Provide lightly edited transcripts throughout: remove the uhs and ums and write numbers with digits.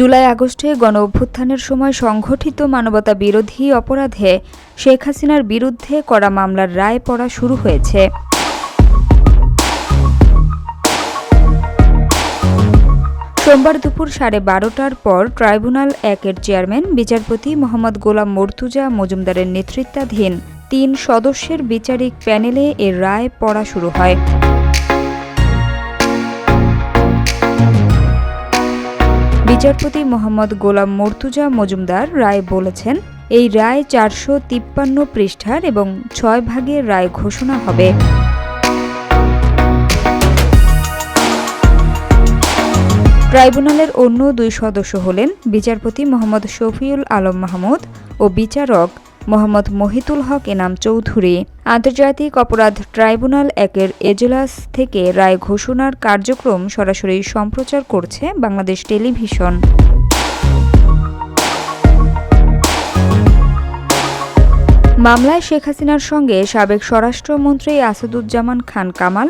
জুলাই আগস্টে গণঅভ্যুত্থানের সময় সংঘটিত মানবতা বিরোধী অপরাধে শেখ হাসিনার বিরুদ্ধে করা মামলার রায় পড়া শুরু হয়েছে। সোমবার দুপুর 12:30টার পর ট্রাইব্যুনাল 1-এর চেয়ারম্যান বিচারপতি মোহাম্মদ গোলাম মর্তুজা মজুমদারের নেতৃত্বাধীন 3 সদস্যের বিচারিক প্যানেলে এর রায় পড়া শুরু হয়। বিচারপতি মোহাম্মদ গোলাম মর্তুজা মজুমদার রায় বলেছেন, এই রায় 453 পৃষ্ঠার এবং 6 ভাগের রায় ঘোষণা হবে। ট্রাইব্যুনালের অন্য 2 সদস্য হলেন বিচারপতি মোহাম্মদ শফিউল আলম মাহমুদ ও বিচারক মোহাম্মদ মহিতুল হক এনাম চৌধুরী। আন্তর্জাতিক অপরাধ ট্রাইব্যুনাল 1-এর এজলাস থেকে রায় ঘোষণার কার্যক্রম সরাসরি সম্প্রচার করছে বাংলাদেশ টেলিভিশন। মামলায় শেখ হাসিনার সঙ্গে সাবেক স্বরাষ্ট্রমন্ত্রী আসাদুজ্জামান খান কামাল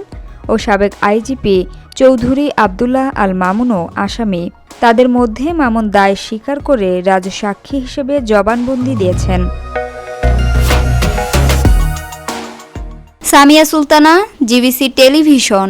ও সাবেক আইজিপি চৌধুরী আবদুল্লাহ আল মামুনও আসামি। তাদের মধ্যে মামুন দায় স্বীকার করে রাজসাক্ষী হিসেবে জবানবন্দি দিয়েছেন। Samia Sultana, GBC television.